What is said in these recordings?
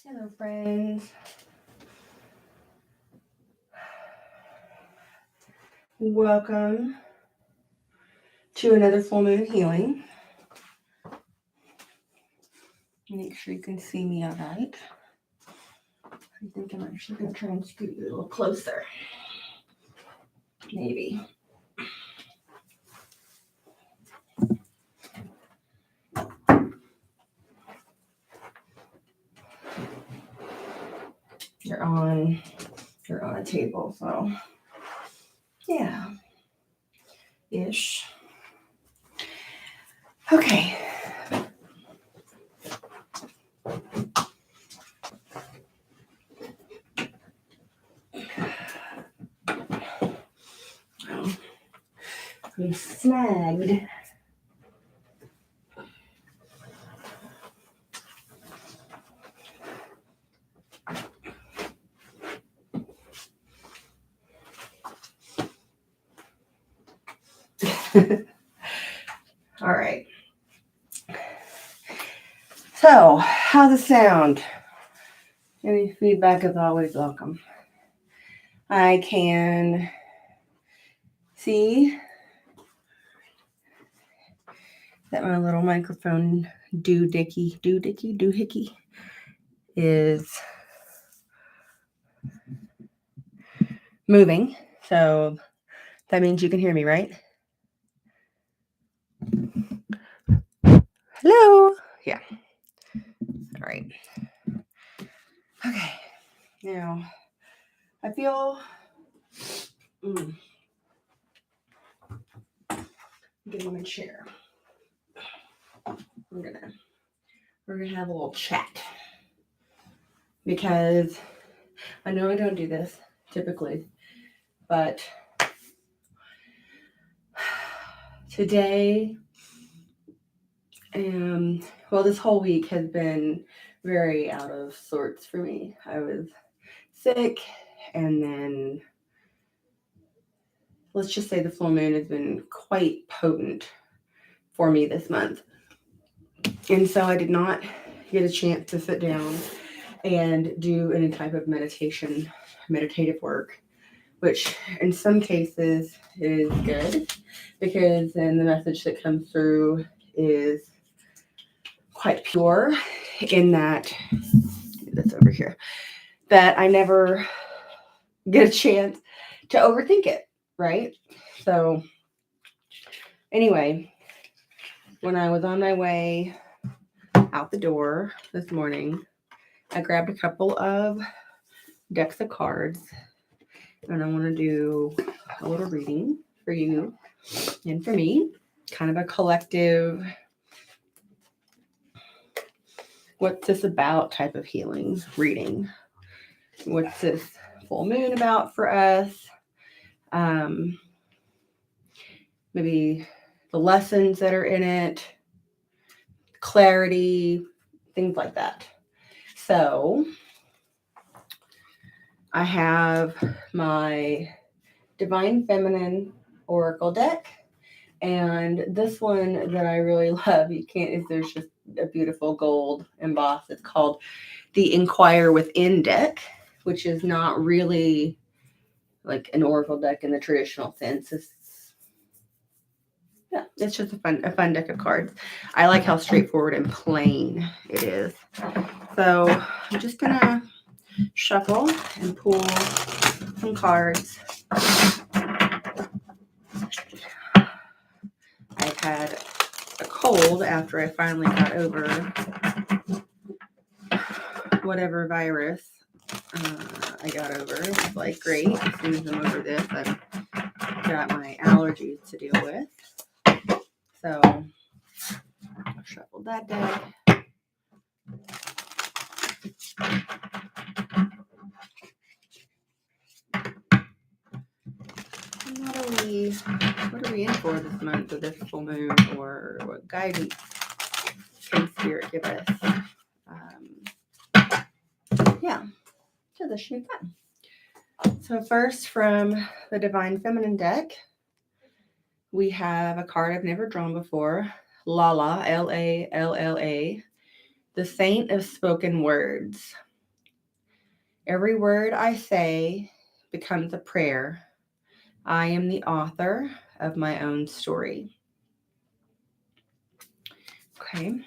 Hello, friends. Welcome to another full moon healing. Make sure you can see me all right. I think I'm actually going to try and scoot you a little closer. Maybe. You're on a table, so yeah. Ish. Okay. I'm snagged. All right. So, how's it sound? Any feedback is always welcome. I can see that my little microphone doohickey is moving. So that means you can hear me, right? Hello. Yeah. All right. Okay. Now I feel get in my chair. We're gonna have a little chat because I know I don't do this typically, but today this whole week has been very out of sorts for me. I was sick, and then let's just say the full moon has been quite potent for me this month. And so I did not get a chance to sit down and do any type of meditative work, which in some cases is good because then the message that comes through is quite pure in that that's over here, that I never get a chance to overthink it, right? So anyway, when I was on my way out the door this morning, I grabbed a couple of decks of cards and I want to do a little reading for you and for me, kind of a collective what's this about type of healing reading. What's this full moon about for us? Maybe the lessons that are in it, clarity, things like that. So I have my Divine Feminine Oracle deck, and this one that I really love, there's just a beautiful gold emboss. It's called the Inquire Within deck, which is not really like an oracle deck in the traditional sense. It's just a fun deck of cards. I like how straightforward and plain it is. So I'm just gonna shuffle and pull some cards. I've had a cold after I finally got over whatever virus I got over. It's like great. As soon as I'm over this, I've got my allergies to deal with. So I'll shuffle that deck. What are we in for this month with this full moon, or what guidance can Spirit give us? So this should be fun. So first, from the Divine Feminine deck, we have a card I've never drawn before, Lalla, Lalla, the Saint of Spoken Words. Every word I say becomes a prayer. I am the author of my own story. Okay.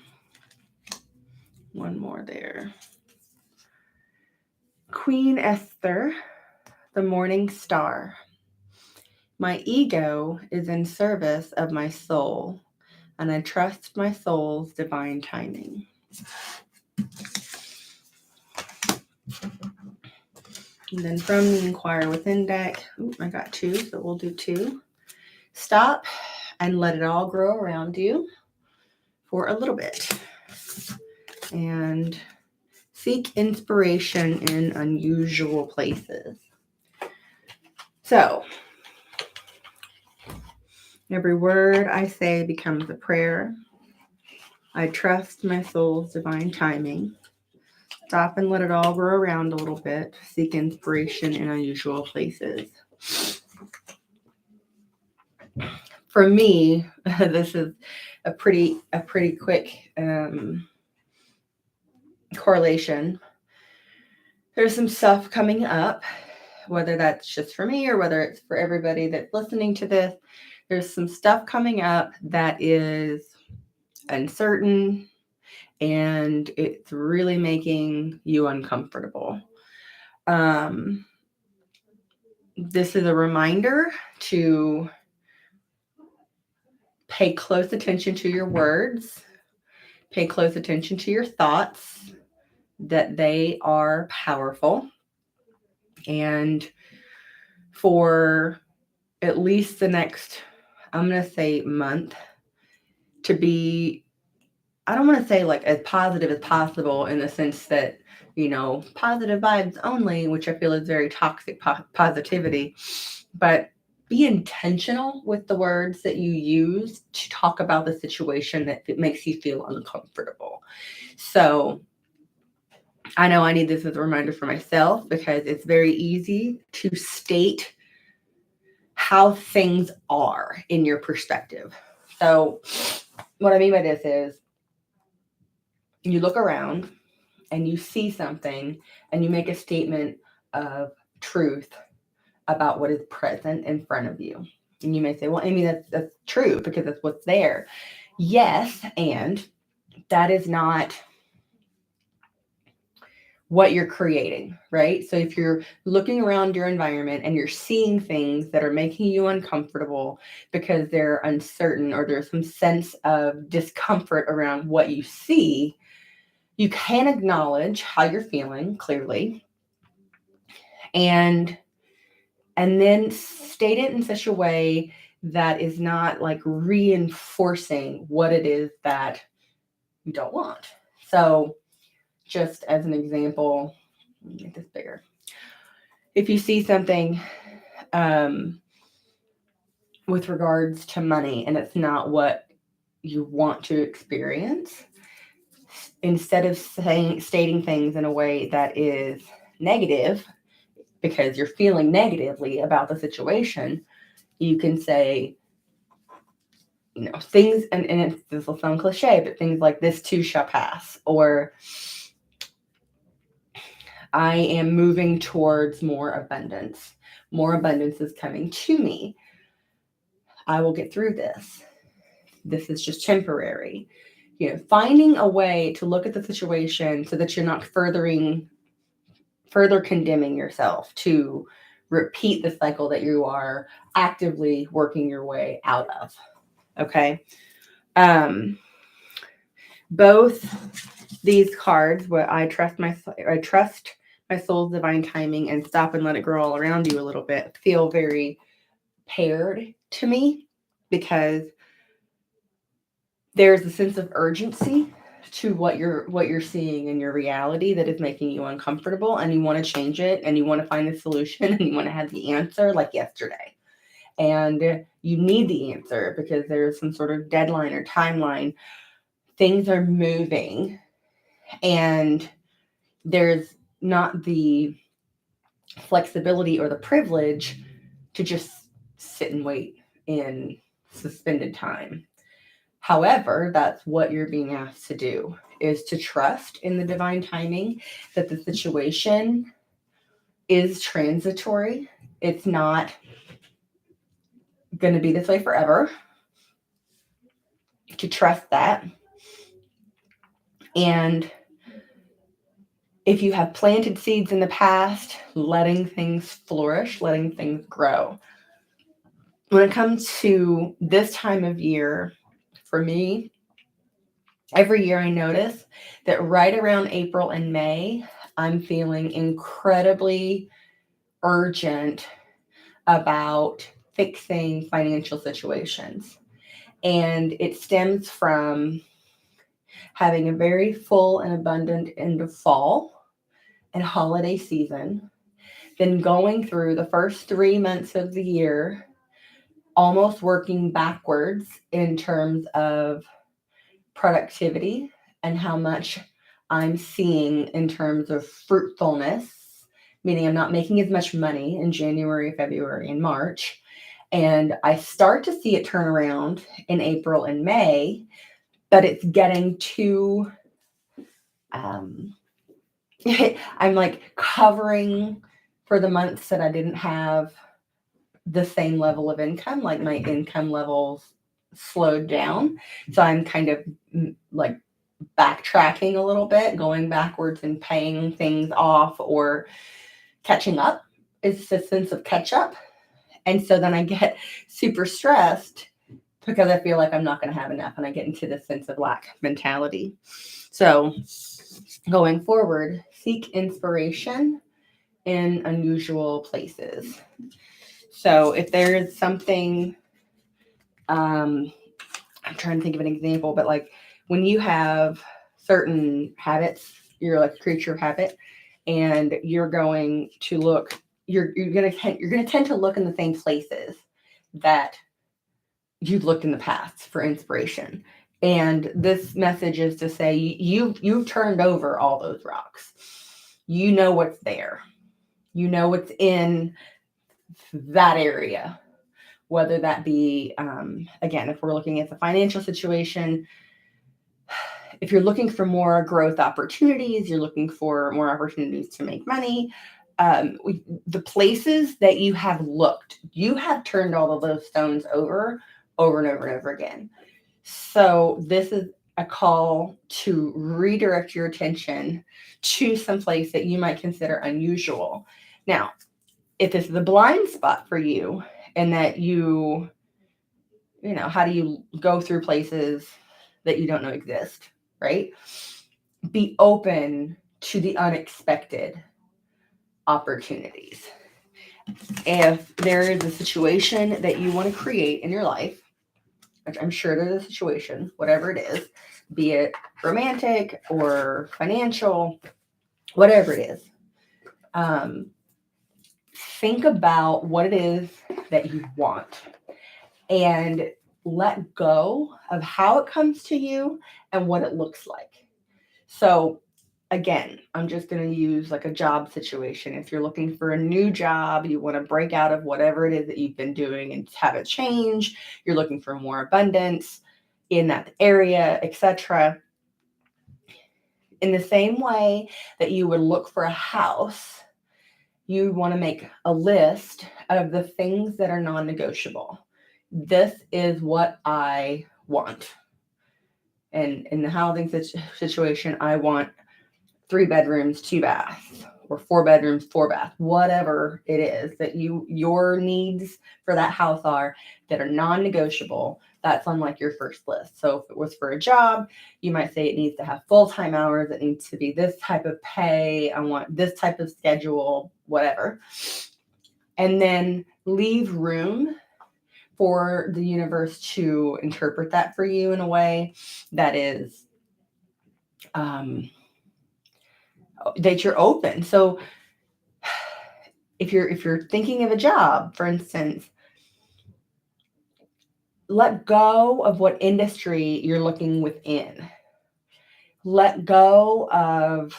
One more there. Queen Esther, the morning star. My ego is in service of my soul, and I trust my soul's divine timing. And then from the Inquire Within deck, I got 2, so we'll do 2. Stop and let it all grow around you for a little bit. And seek inspiration in unusual places. So, every word I say becomes a prayer. I trust my soul's divine timing. Stop and let it all grow around a little bit. Seek inspiration in unusual places. For me, this is a pretty quick correlation. There's some stuff coming up, whether that's just for me or whether it's for everybody that's listening to this. There's some stuff coming up that is uncertain, and it's really making you uncomfortable. This is a reminder to pay close attention to your words, pay close attention to your thoughts, that they are powerful. And for at least the next, I'm going to say month, to be, I don't want to say like as positive as possible in the sense that, positive vibes only, which I feel is very toxic positivity, but be intentional with the words that you use to talk about the situation that it makes you feel uncomfortable. So I know I need this as a reminder for myself, because it's very easy to state how things are in your perspective. So what I mean by this is, you look around and you see something and you make a statement of truth about what is present in front of you. And you may say, well, Amy, that's true because that's what's there. Yes, and that is not what you're creating, right? So if you're looking around your environment and you're seeing things that are making you uncomfortable because they're uncertain, or there's some sense of discomfort around what you see, you can acknowledge how you're feeling clearly, and then state it in such a way that is not like reinforcing what it is that you don't want. So just as an example, let me make this bigger. If you see something with regards to money and it's not what you want to experience, instead of stating things in a way that is negative because you're feeling negatively about the situation, you can say, things, and this will sound cliche, but things like, this too shall pass, or I am moving towards more abundance. More abundance is coming to me. I will get through this. This is just temporary. Finding a way to look at the situation so that you're not further condemning yourself to repeat the cycle that you are actively working your way out of. Okay. Both these cards, what I trust my soul's divine timing and stop and let it grow all around you a little bit, feel very paired to me, because there's a sense of urgency to what you're seeing in your reality that is making you uncomfortable, and you want to change it, and you want to find the solution, and you want to have the answer like yesterday. And you need the answer because there's some sort of deadline or timeline. Things are moving, and there's not the flexibility or the privilege to just sit and wait in suspended time. However, that's what you're being asked to do, is to trust in the divine timing that the situation is transitory. It's not going to be this way forever. To trust that. And if you have planted seeds in the past, letting things flourish, letting things grow. When it comes to this time of year, for me, every year I notice that right around April and May, I'm feeling incredibly urgent about fixing financial situations. And it stems from having a very full and abundant end of fall and holiday season, then going through the first 3 months of the year, almost working backwards in terms of productivity and how much I'm seeing in terms of fruitfulness, meaning I'm not making as much money in January, February, and March. And I start to see it turn around in April and May, but it's getting too, I'm like covering for the months that I didn't have the same level of income, like my income levels slowed down. So I'm kind of like backtracking a little bit, going backwards and paying things off or catching up. It's a sense of catch up. And so then I get super stressed because I feel like I'm not going to have enough, and I get into this sense of lack mentality. So going forward, seek inspiration in unusual places. So if there's something, I'm trying to think of an example, but like when you have certain habits, you're like a creature of habit, and you're going to look, you're gonna tend to look in the same places that you've looked in the past for inspiration. And this message is to say you've turned over all those rocks. You know what's there. You know what's in that area. Whether that be, again, if we're looking at the financial situation, if you're looking for more growth opportunities, you're looking for more opportunities to make money, the places that you have looked, you have turned all of those stones over and over and over again. So this is a call to redirect your attention to some place that you might consider unusual. Now, if this is a blind spot for you, and that you know, how do you go through places that you don't know exist, right? Be open to the unexpected opportunities. If there is a situation that you want to create in your life, which I'm sure there's a situation, whatever it is, be it romantic or financial, whatever it is, think about what it is that you want and let go of how it comes to you and what it looks like. So again, I'm just going to use like a job situation. If you're looking for a new job, you want to break out of whatever it is that you've been doing and have a change, you're looking for more abundance in that area, etc. In the same way that you would look for a house, you want to make a list of the things that are non-negotiable. This is what I want. And in the housing situation, I want 3 bedrooms, 2 baths, or 4 bedrooms, 4 baths, whatever it is that your needs for that house are that are non-negotiable. That's on like your first list. So if it was for a job, you might say it needs to have full-time hours. It needs to be this type of pay. I want this type of schedule, whatever. And then leave room for the universe to interpret that for you in a way that is that you're open. So if you're thinking of a job, for instance, let go of what industry you're looking within. Let go of,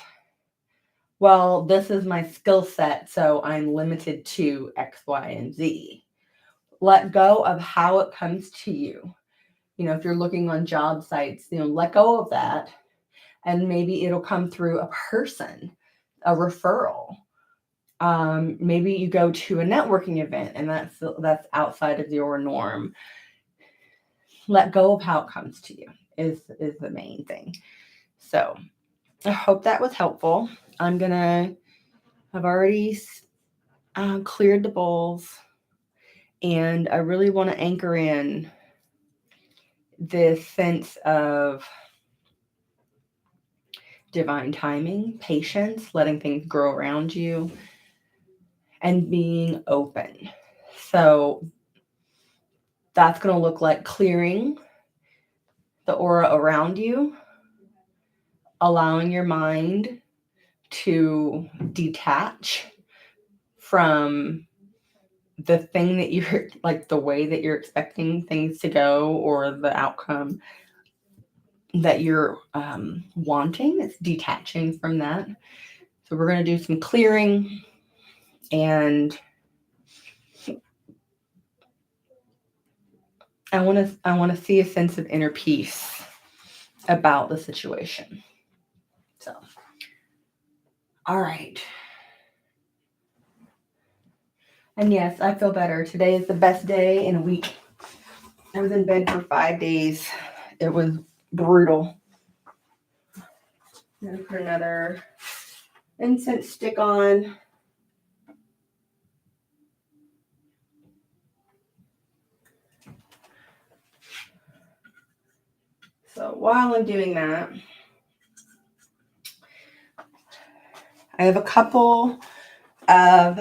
well, this is my skill set, so I'm limited to X, Y, and Z. Let go of how it comes to you. You know, if you're looking on job sites, you know, let go of that. And maybe it'll come through a person, a referral. Maybe you go to a networking event and that's outside of your norm. Let go of how it comes to you is the main thing. So I hope that was helpful. I've already cleared the bowls, and I really want to anchor in this sense of divine timing, patience, letting things grow around you, and being open. So that's going to look like clearing the aura around you, allowing your mind to detach from the thing that you're like, the way that you're expecting things to go or the outcome that you're wanting. It's detaching from that. So we're going to do some clearing, and I want to see a sense of inner peace about the situation. So, all right. And yes, I feel better. Today is the best day in a week. I was in bed for 5 days. It was brutal. I'm gonna put another incense stick on. So while I'm doing that, I have a couple of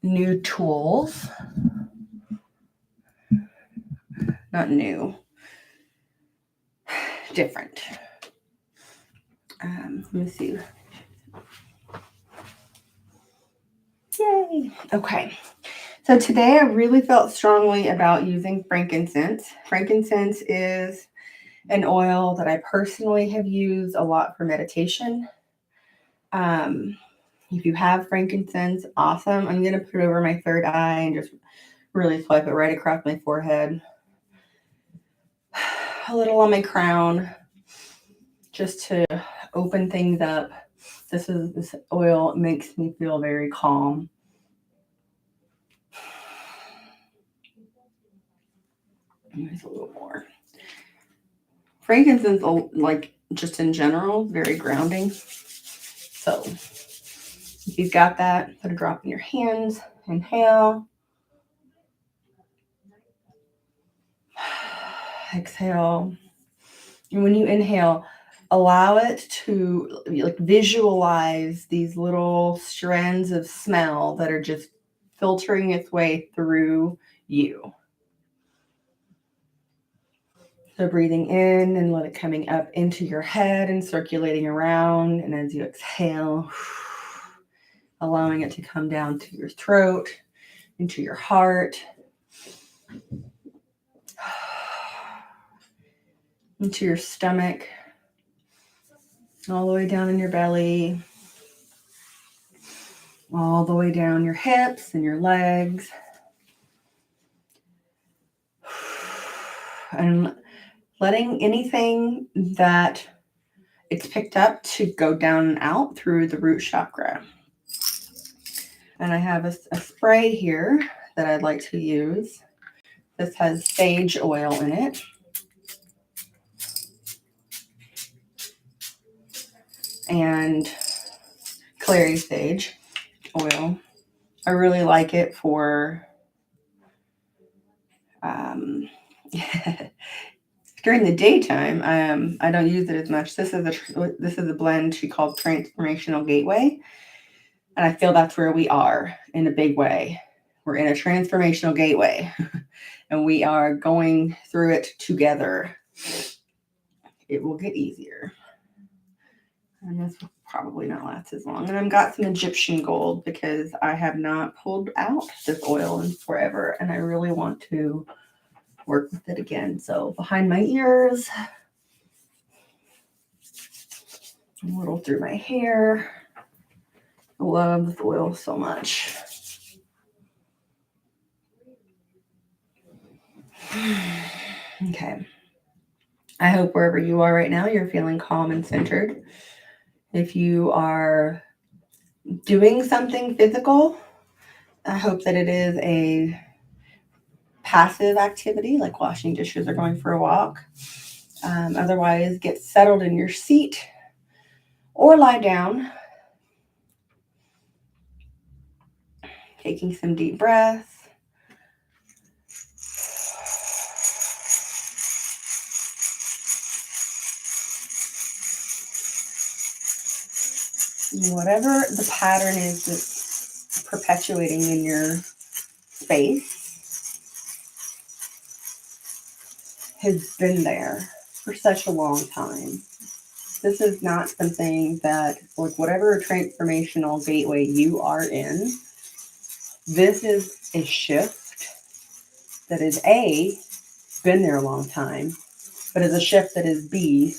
new tools. Not new, different. Let me see. Yay. Okay. So today I really felt strongly about using frankincense. Frankincense is an oil that I personally have used a lot for meditation. If you have frankincense, awesome. I'm going to put it over my third eye and just really swipe it right across my forehead. A little on my crown, just to open things up. This oil makes me feel very calm. There's a little more. Frankincense, like just in general, very grounding. So if you've got that, put a drop in your hands. Inhale. Exhale. And when you inhale, allow it to like visualize these little strands of smell that are just filtering its way through you. So breathing in and let it coming up into your head and circulating around. And as you exhale, allowing it to come down to your throat, into your heart, into your stomach, all the way down in your belly, all the way down your hips and your legs. And letting anything that it's picked up to go down and out through the root chakra. And I have a spray here that I'd like to use. This has sage oil in it. And clary sage oil. I really like it for during the daytime. I don't use it as much. This is a blend she called Transformational Gateway, and I feel that's where we are in a big way. We're in a transformational gateway, and we are going through it together. It will get easier, and this will probably not last as long. And I've got some Egyptian gold because I have not pulled out this oil in forever, and I really want to work with it again. So behind my ears, a little through my hair. I love this oil so much. Okay. I hope wherever you are right now, you're feeling calm and centered. If you are doing something physical. I hope that it is a passive activity like washing dishes or going for a walk. Otherwise, get settled in your seat or lie down, taking some deep breaths. Whatever the pattern is that's perpetuating in your space has been there for such a long time. This is not something that, like, whatever transformational gateway you are in, this is a shift that is A, been there a long time, but is a shift that is B,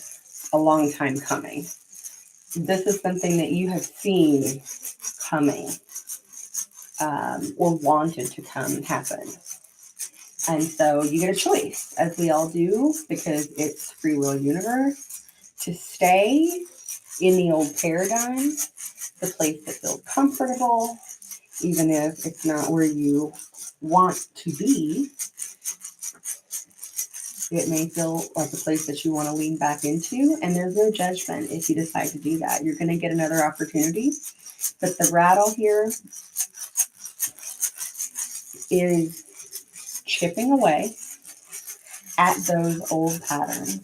a long time coming. This is something that you have seen coming or wanted to come and happen. And so you get a choice, as we all do, because it's free will universe, to stay in the old paradigm, the place that feels comfortable, even if it's not where you want to be. It may feel like a place that you want to lean back into, and there's no judgment if you decide to do that. You're going to get another opportunity. But the rattle here is chipping away at those old patterns,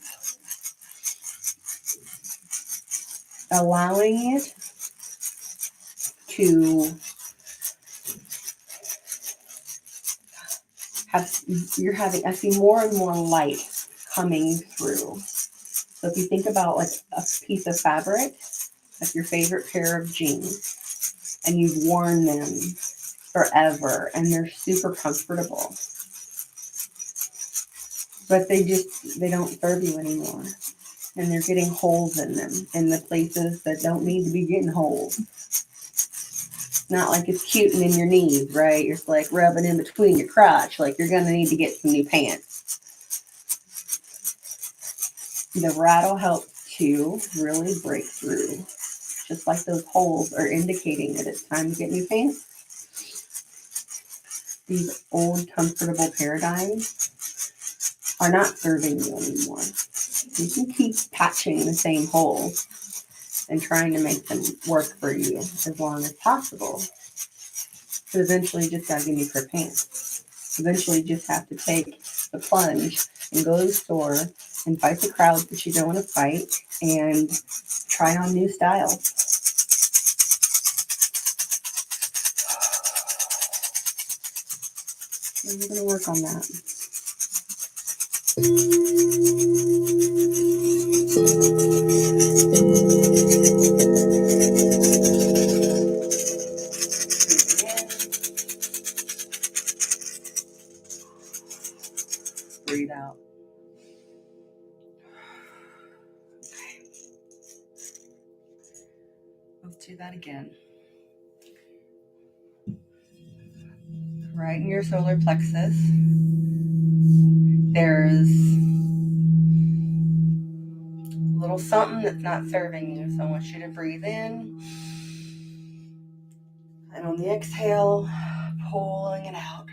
allowing it to I see more and more light coming through. So if you think about like a piece of fabric, like your favorite pair of jeans, and you've worn them forever and they're super comfortable, but they don't serve you anymore. And they're getting holes in them in the places that don't need to be getting holes. Not like it's cuting in your knees, right? It's like rubbing in between your crotch, like you're going to need to get some new pants. The rattle helps to really break through. Just like those holes are indicating that it's time to get new pants. These old comfortable paradigms are not serving you anymore. You can keep patching the same holes and trying to make them work for you as long as possible. But eventually you just gotta get new pair of pants. Eventually you just have to take the plunge and go to the store and fight the crowds that you don't want to fight and try on new styles. And we're gonna work on that. Breathe out. Okay. Let's do that again. Right in your solar plexus, there's a little something that's not serving you. So I want you to breathe in. And on the exhale, pulling it out.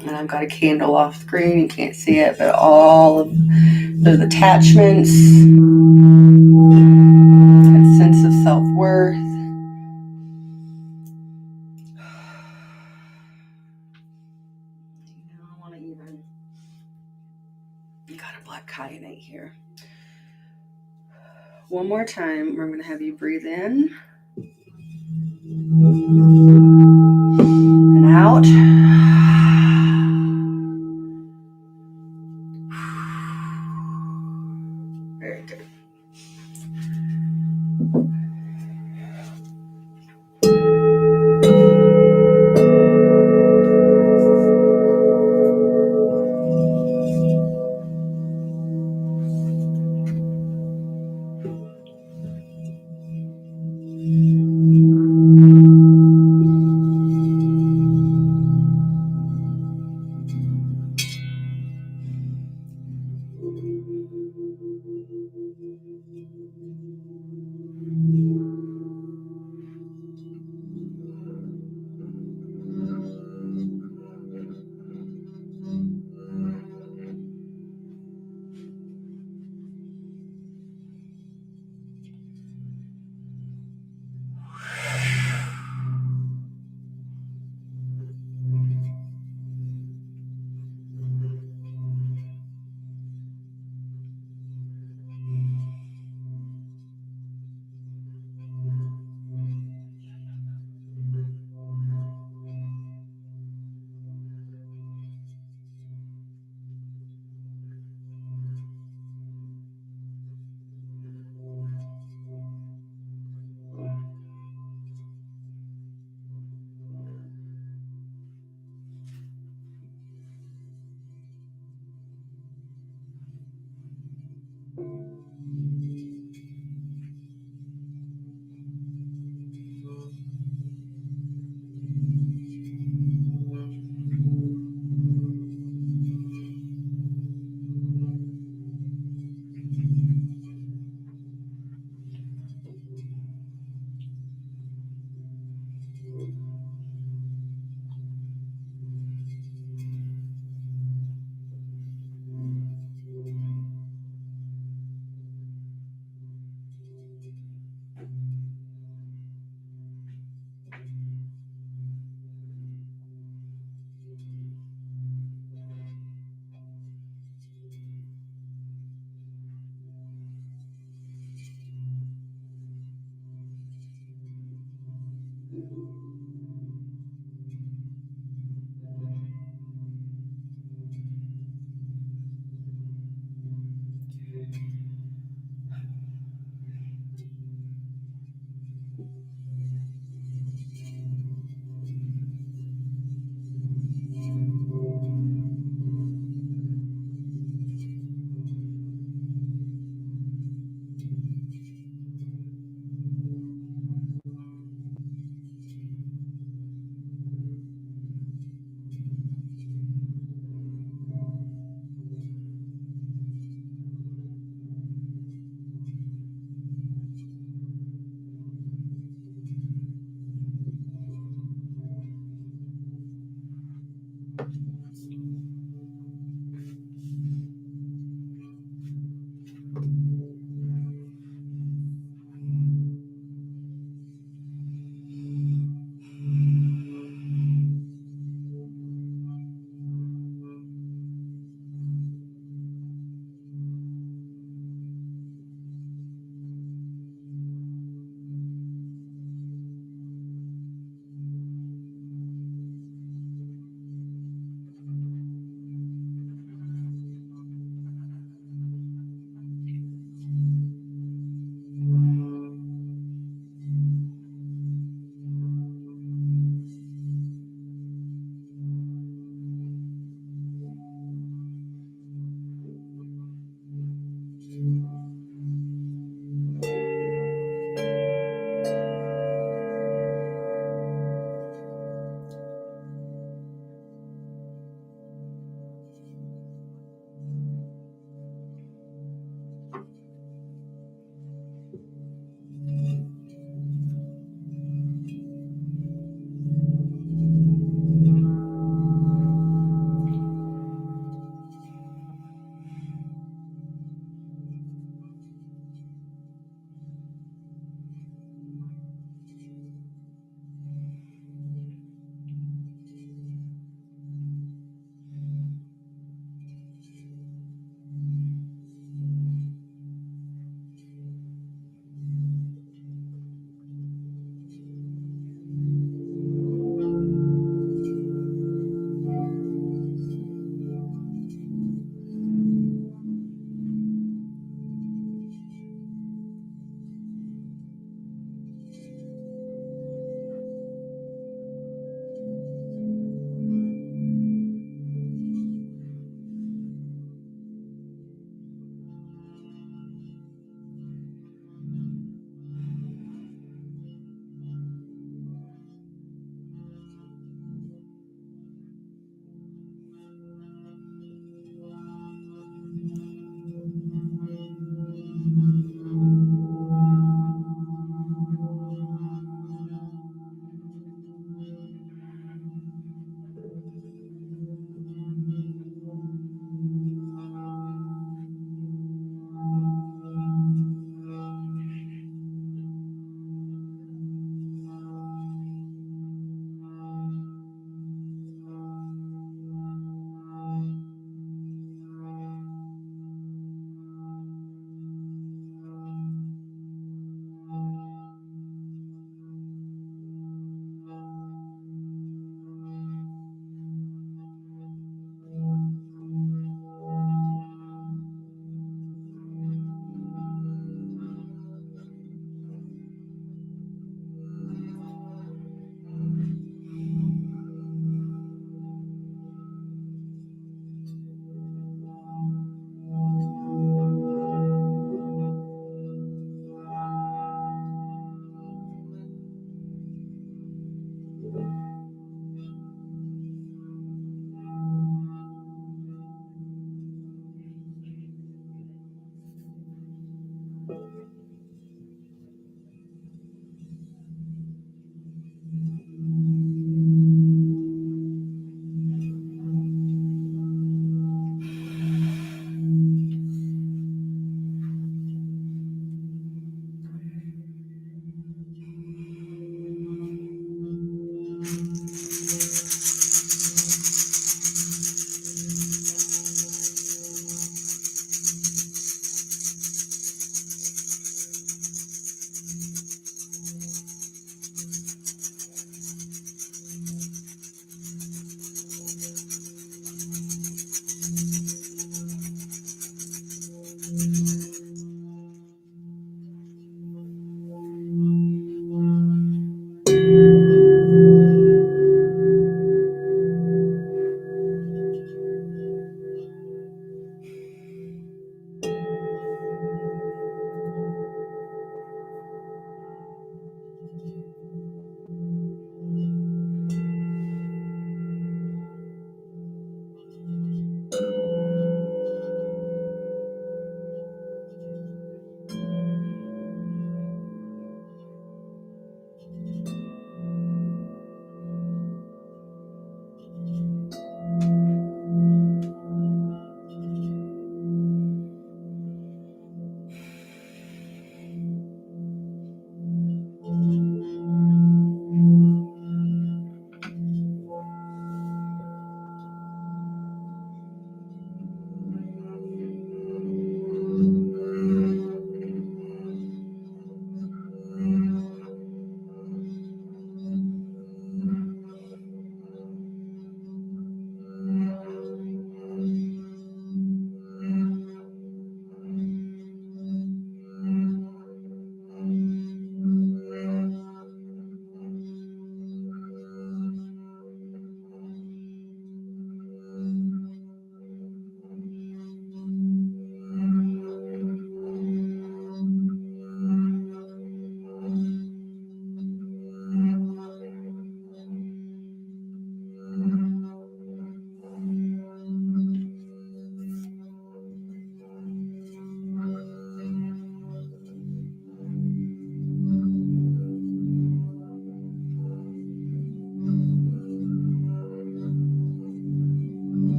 And I've got a candle off screen. You can't see it, but all of those attachments, that sense of self-worth. I want to even, got a black kyanite here. One more time, I'm going to have you breathe in and out. Very good.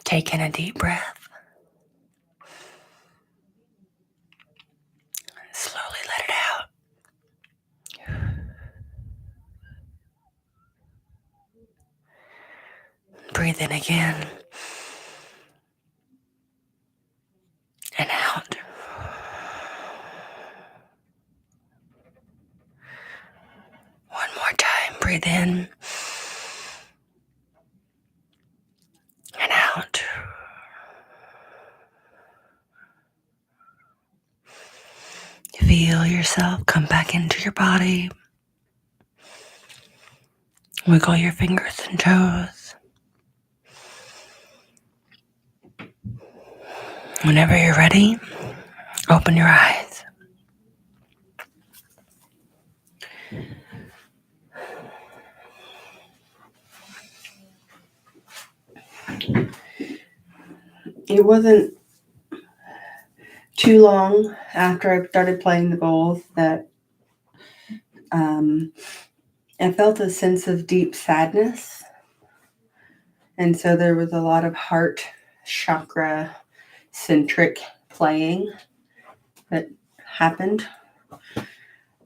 Take in a deep breath. Slowly let it out. Breathe in again and out. One more time. Breathe in and out. Feel yourself come back into your body. Wiggle your fingers and toes. Whenever you're ready, open your eyes. It wasn't too long after I started playing the bowls that I felt a sense of deep sadness. And so there was a lot of heart chakra centric playing that happened.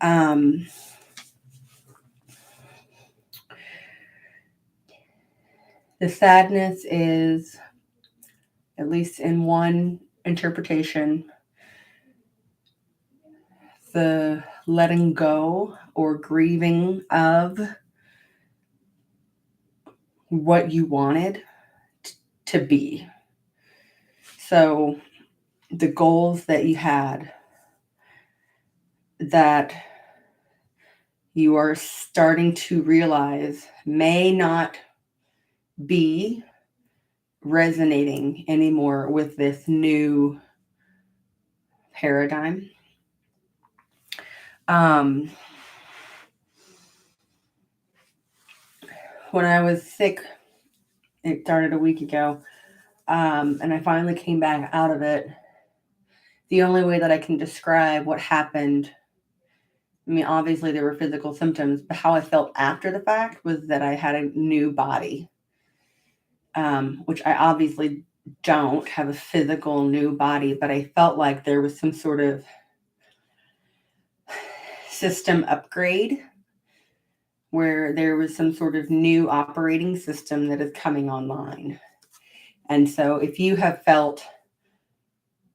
The sadness is, at least in one interpretation, the letting go or grieving of what you wanted to be. So the goals that you had that you are starting to realize may not be resonating anymore with this new paradigm. When I was sick, it started a week ago, and I finally came back out of it. The only way that I can describe what happened, I mean, obviously there were physical symptoms, but how I felt after the fact was that I had a new body, which I obviously don't have a physical new body, but I felt like there was some sort of system upgrade where there was some sort of new operating system that is coming online. And so if you have felt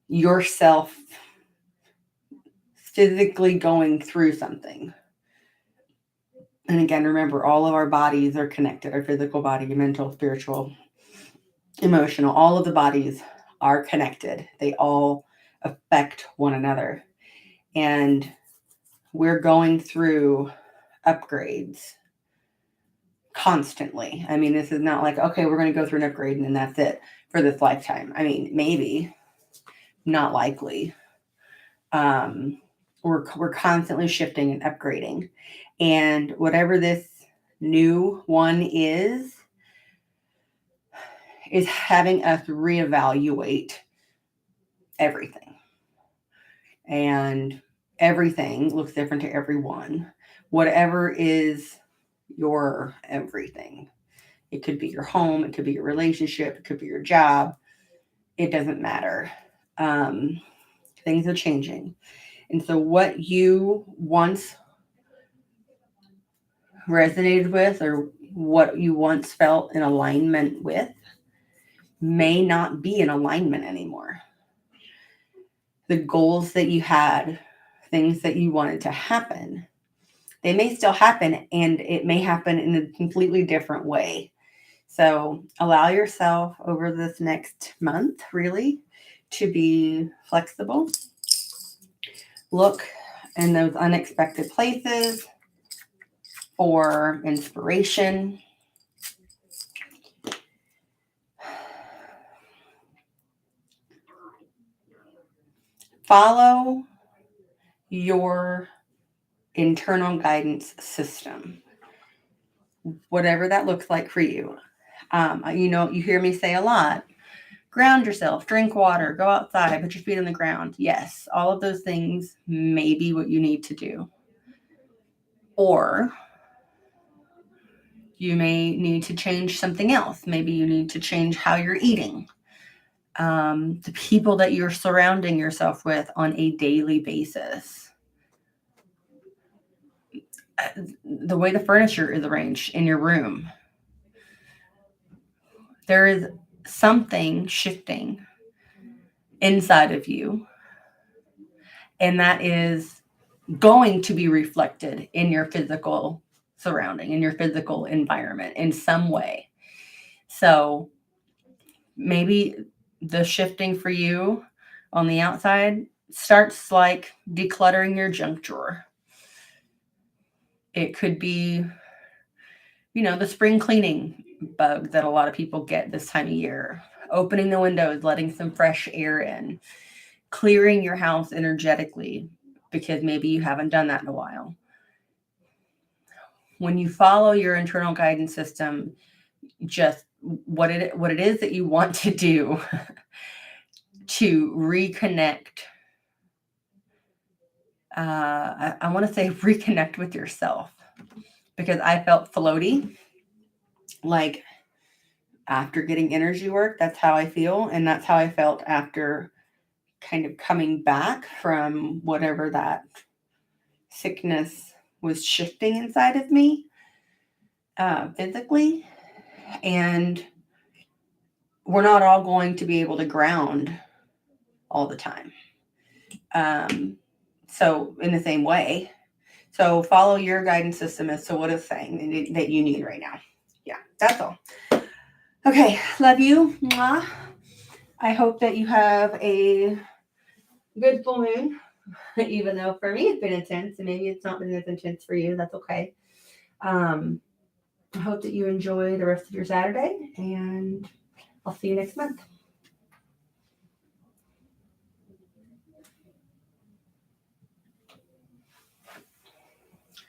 yourself physically going through something, and again, remember, all of our bodies are connected, our physical body, mental, spiritual, emotional, all of the bodies are connected. They all affect one another. And we're going through upgrades constantly. I mean, this is not like, okay, we're going to go through an upgrade and then that's it for this lifetime. I mean, maybe, not likely. We're constantly shifting and upgrading. And whatever this new one is having us reevaluate everything. And everything looks different to everyone. Whatever is your everything. It could be your home, it could be your relationship, it could be your job. It doesn't matter. Things are changing. And so what you once resonated with or what you once felt in alignment with may not be in alignment anymore. The goals that you had, things that you wanted to happen, they may still happen, and it may happen in a completely different way. So allow yourself over this next month, really, to be flexible. Look in those unexpected places for inspiration. Follow your internal guidance system, whatever that looks like for you. You hear me say a lot, ground yourself, drink water, go outside, put your feet on the ground. Yes, all of those things may be what you need to do. Or you may need to change something else. Maybe you need to change how you're eating. The people that you're surrounding yourself with on a daily basis. The way the furniture is arranged in your room. There is something shifting inside of you, and that is going to be reflected in your physical surrounding, in your physical environment in some way. So maybe the shifting for you on the outside starts like decluttering your junk drawer. It could be, the spring cleaning bug that a lot of people get this time of year. Opening the windows, letting some fresh air in, clearing your house energetically, because maybe you haven't done that in a while. When you follow your internal guidance system, just what it is that you want to do to reconnect. I want to say reconnect with yourself, because I felt floaty, like after getting energy work. That's how I feel. And that's how I felt after kind of coming back from whatever that sickness was shifting inside of me physically. And we're not all going to be able to ground all the time. So in the same way, so follow your guidance system as to what it's saying that you need right now. Yeah, that's all. Okay, love you. Mwah. I hope that you have a good full moon, even though for me it's been intense, and maybe it's not been as intense for you. That's okay. I hope that you enjoy the rest of your Saturday, and I'll see you next month.